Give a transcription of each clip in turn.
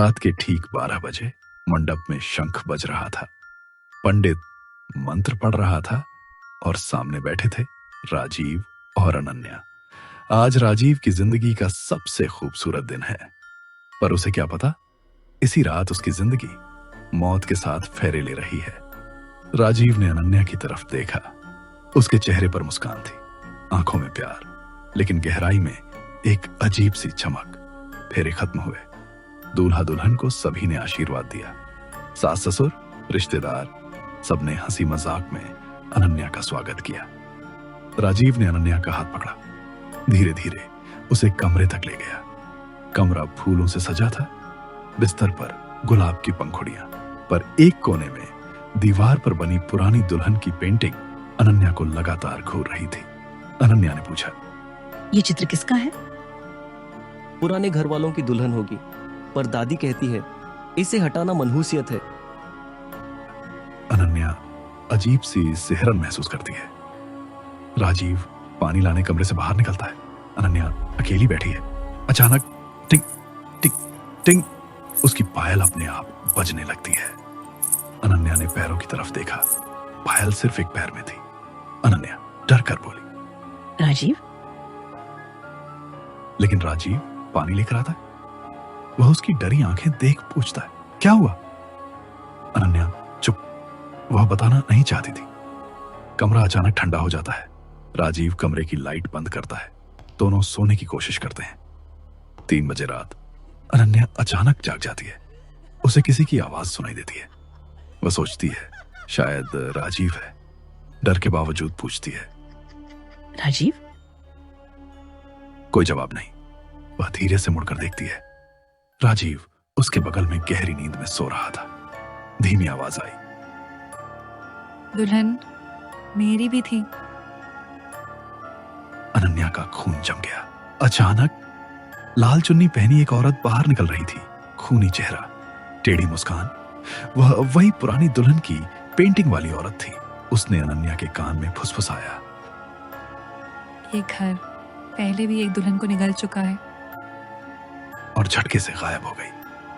रात के ठीक 12 बजे मंडप में शंख बज रहा था। पंडित मंत्र पढ़ रहा था और सामने बैठे थे राजीव और अनन्या। आज राजीव की जिंदगी का सबसे खूबसूरत दिन है, पर उसे क्या पता, इसी रात उसकी जिंदगी मौत के साथ फेरे ले रही है। राजीव ने अनन्या की तरफ देखा। उसके चेहरे पर मुस्कान थी, आंखों में प्यार, लेकिन गहराई में एक अजीब सी चमक। फेरे खत्म हुए। दूल्हा दुल्हन को सभी ने आशीर्वाद दिया। सास ससुर, रिश्तेदार, सबने हंसी मजाक में अनन्या का स्वागत किया। राजीव ने अनन्या का हाथ पकड़ा, धीरे धीरे उसे कमरे तक ले गया। कमरा फूलों से सजा था। बिस्तर पर गुलाब की पंखुड़ियां, पर एक कोने में दीवार पर बनी पुरानी दुल्हन की पेंटिंग अनन्या को लगातार घूर रही थी। अनन्या ने पूछा, ये चित्र किसका है? पुराने घर वालों की दुल्हन होगी, पर दादी कहती है इसे हटाना मनहूसियत है। अनन्या अजीब सी सिहरन महसूस करती है। राजीव पानी लाने कमरे से बाहर निकलता है। अनन्या अकेली बैठी है। अचानक टिंग टिंग टिंग, उसकी पायल अपने आप बजने लगती है। अनन्या ने पैरों की तरफ देखा। पायल सिर्फ एक पैर में थी। अनन्या डर कर बोली, राजीव? लेकिन राजीव पानी लेकर आता है। वह उसकी डरी आंखें देख पूछता है, क्या हुआ? अनन्या चुप। वह बताना नहीं चाहती थी। कमरा अचानक ठंडा हो जाता है। राजीव कमरे की लाइट बंद करता है। दोनों सोने की कोशिश करते हैं। 3 बजे रात अनन्या अचानक जाग जाती है। उसे किसी की आवाज सुनाई देती है। वह सोचती है शायद राजीव है। डर के बावजूद पूछती है, राजीव? कोई जवाब नहीं। वह धीरे से मुड़कर देखती है। राजीव उसके बगल में गहरी नींद में सो रहा था। धीमी आवाज आई, दुल्हन मेरी भी थी। अनन्या का खून जम गया। अचानक लाल चुन्नी पहनी एक औरत बाहर निकल रही थी। खूनी चेहरा, टेढ़ी मुस्कान। वह वही पुरानी दुल्हन की पेंटिंग वाली औरत थी। उसने अनन्या के कान में फुसफुसाया, ये घर पहले भी एक दुल्हन को निगल चुका है। और झटके से गायब हो गई।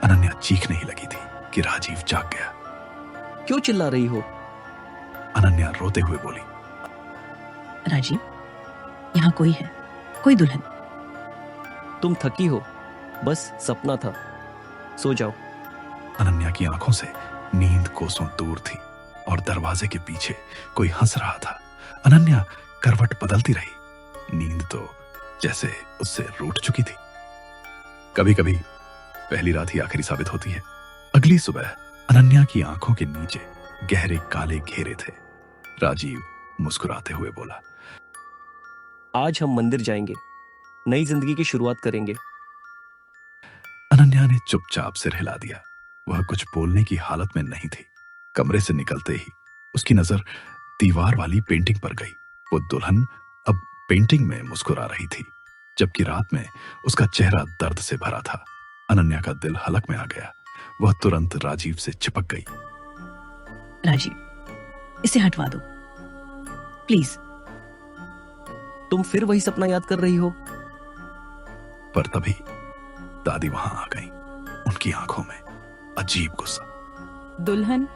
अनन्या चीखने ही लगी थी कि राजीव जाग गया। क्यों चिल्ला रही हो? अनन्या रोते हुए बोली, राजीव, यहाँ कोई है, कोई दुल्हन। तुम थकी हो, बस सपना था, सो जाओ। अनन्या की आंखों से नींद कोसों दूर थी और दरवाजे के पीछे कोई हंस रहा था। अनन्या करवट बदलती रही। नींद तो जैसे उससे रूठ चुकी थी। कभी कभी पहली रात ही आखिरी साबित होती है। अगली सुबह अनन्या की आंखों के नीचे गहरे काले घेरे थे। राजीव मुस्कुराते हुए बोला, आज हम मंदिर जाएंगे, नई जिंदगी की शुरुआत करेंगे। अनन्या ने चुपचाप सिर हिला दिया। वह कुछ बोलने की हालत में नहीं थी। कमरे से निकलते ही उसकी नजर दीवार वाली पेंटिंग पर गई। वो दुल्हन अब पेंटिंग में मुस्कुरा रही थी, जबकि रात में उसका चेहरा दर्द से भरा था। अनन्या का दिल हलक में आ गया। वह तुरंत राजीव से चिपक गई। राजीव, इसे हटवा दो प्लीज। तुम फिर वही सपना याद कर रही हो? पर तभी दादी वहां आ गई। उनकी आंखों में अजीब गुस्सा। दुल्हन,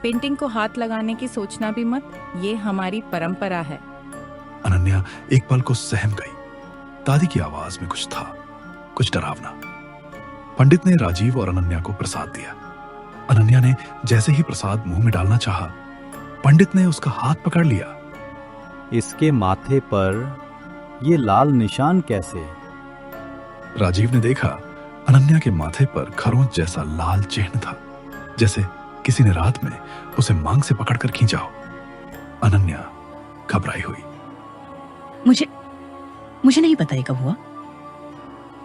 पेंटिंग को हाथ लगाने की सोचना भी मत, ये हमारी परंपरा है। अनन्या एक पल को सहम गई। दादी की आवाज में कुछ था, कुछ डरावना। पंडित ने राजीव और अनन्या को प्रसाद दिया। अनन्या ने जैसे ही प्रसाद मुंह में डालना चाहा, पंडित ने उसका हाथ पकड़ लिया। इसके माथे पर ये लाल निशान कैसे? राजीव ने देखा अनन्या के माथे पर खरोंच जैसा लाल चिन्ह था, जैसे किसी ने रात में उसे मांग से पकड़कर खींचा हो। अनन्या घबराई हुई। मुझे नहीं पता ये कब हुआ।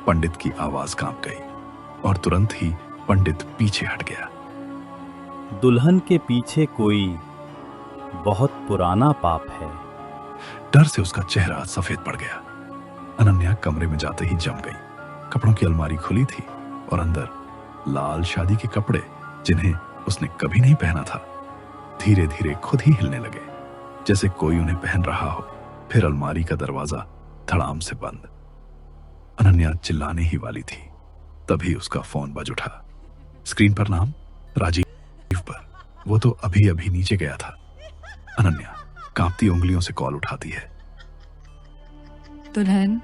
पंडित की आवाज कांप गई और तुरंत ही पंडित पीछे हट गया। दुल्हन के पीछे कोई बहुत पुराना पाप है। डर से उसका चेहरा सफेद पड़ गया। अनन्या कमरे में जाते ही जम गई। कपड़ों की अलमारी खुली थी और अंदर लाल शादी के कपड़े, जिन्हें उसने कभी नहीं पहना था, धीरे धीरे खुद ही हिलने लगे, जैसे कोई उन्हें पहन रहा हो। फिर अलमारी का दरवाजा धड़ाम से बंद। अनन्या चिल्लाने ही वाली थी, तभी उसका फोन बज उठा। स्क्रीन पर नाम राजीव पर। वो तो अभी अभी नीचे गया था। अनन्या कांपती उंगलियों से कॉल उठाती है। दुल्हन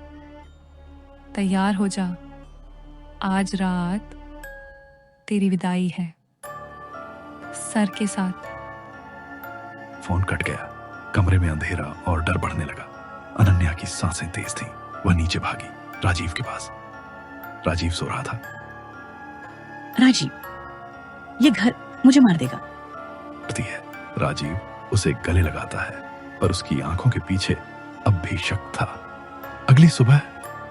तैयार हो जा, आज रात तेरी विदाई है सर के साथ। फोन कट गया। कमरे में अंधेरा और डर बढ़ने लगा। अनन्या की सांसें तेज थीं। वह नीचे भागी राजीव के पास। राजीव सो रहा था। राजीव, ये घर मुझे मार देगा। करती है। राजीव उसे गले लगाता है, पर उसकी आंखों के पीछे अब भी शक था। अगली सुबह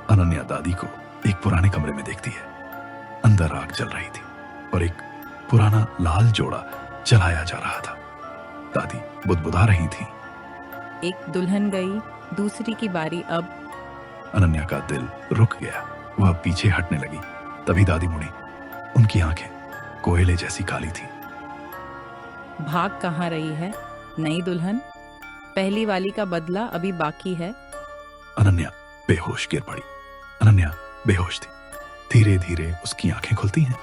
अनन्या दादी को एक पुराने कमरे में देखती है। अंदर आग जल रही थी और एक पुराना लाल जोड़ा जलाया जा रहा था। दादी बुदबुदा रही थी। एक दुल्हन गई, दूसरी की बारी अब। अनन्या का दिल रुक गया। वह पीछे हटने लगी। तभी दादी मुड़ी। उनकी आंखें कोयले जैसी काली थी। भाग कहाँ रही है नई दुल्हन? पहली वाली का बदला अभी बाकी है। अनन्या बेहोश गिर पड़ी। अनन्या बेहोश थी। धीरे धीरे उसकी आंखें खुलती हैं।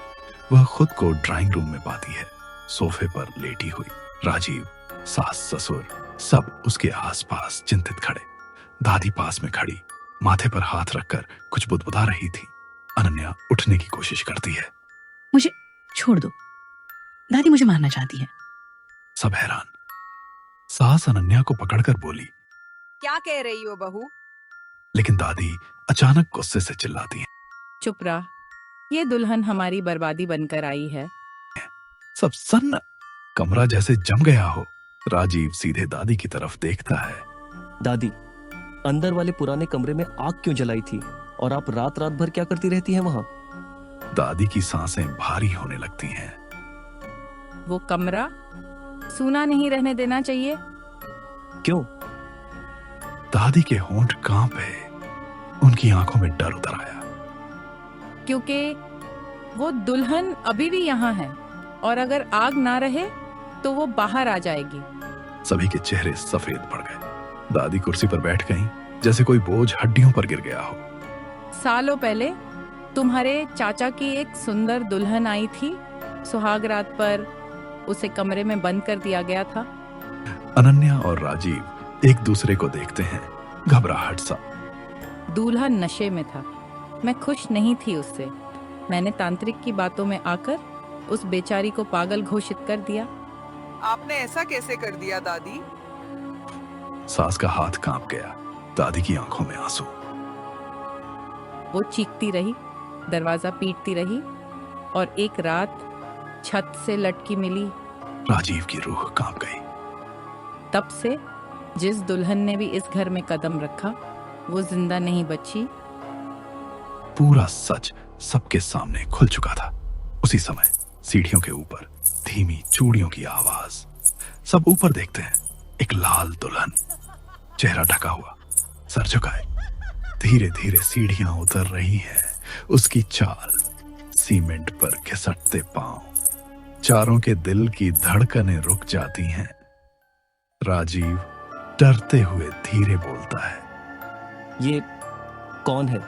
वह खुद को ड्राइंग रूम में पाती है, सोफे पर लेटी हुई। राजीव, सास, ससुर सब उसके आसपास चिंतित खड़े। दादी पास में खड़ी, माथे पर हाथ रखकर कुछ बुदबुदा रही थी। अनन्या उठने की कोशिश करती है। मुझे छोड़ दो, दादी मुझे मारना चाहती है। सब हैरान। सास अनन्या को पकड़कर बोली, क्या कह रही हो बहू? लेकिन दादी अचानक गुस्से से चिल्लाती है। चुप रहा, ये दुल्हन हमारी बर्बादी बनकर आई है। सब सन्न। कमरा जैसे जम गया हो। राजीव सीधे दादी की तरफ देखता है। दादी, अंदर वाले पुराने कमरे में आग क्यों जलाई थी और आप रात रात भर क्या करती रहती हैं वहां? दादी की सांसें भारी होने लगती हैं। वो कमरा सूना नहीं रहने देना चाहिए। क्यों? दादी के होंठ कांपे। उनकी आंखों में डर उतर आया। क्योंकि वो दुल्हन अभी भी यहाँ है और अगर आग ना रहे तो वो बाहर आ जाएगी। सभी के चेहरे सफेद पड़ गए। दादी कुर्सी पर बैठ गईं, जैसे कोई बोझ हड्डियों पर गिर गया हो। सालों पहले तुम्हारे चाचा की एक सुंदर दुल्हन आई थी। सुहाग रात पर उसे कमरे में बंद कर दिया गया था। अनन्या और राजीव एक दूसरे को देखते हैं, घबराहट सा। दूल्हा नशे में था। मैं खुश नहीं थी उससे। मैंने तांत्रिक की बातों में आकर उस बेचारी को पागल घोषित कर दिया। आपने ऐसा कैसे कर दिया दादी? सास का हाथ कांप गया। दादी की आंखों में आंसू। वो चीखती रही, दरवाजा पीटती रही और एक रात छत से लटकी मिली। राजीव की रूह कांप गई। तब से जिस दुल्हन ने भी इस घर में कदम रखा वो जिंदा नहीं बची। पूरा सच सबके सामने खुल चुका था। उसी समय सीढ़ियों के ऊपर धीमी चूड़ियों की आवाज। सब ऊपर देखते हैं। एक लाल दुल्हन, चेहरा ढका हुआ, सर झुकाए, धीरे धीरे सीढ़ियां उतर रही है। उसकी चाल, सीमेंट पर घिसटते पांव, चारों के दिल की धड़कनें रुक जाती हैं। राजीव डरते हुए धीरे बोलता है, ये कौन है?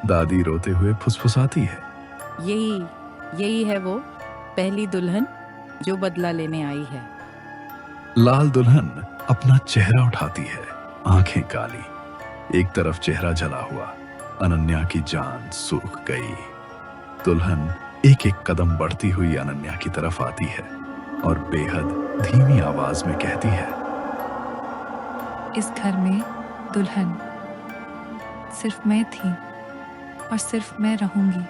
दादी रोते हुए फुसफुसाती है, यही है वो पहली दुल्हन जो बदला लेने आई है। लाल दुल्हन अपना चेहरा उठाती है, आंखें काली, एक तरफ चेहरा जला हुआ। अनन्या की जान सूख गई। दुल्हन एक एक कदम बढ़ती हुई अनन्या की तरफ आती है और बेहद धीमी आवाज में कहती है, इस घर में दुल्हन सिर्फ मैं थी और सिर्फ मैं रहूंगी।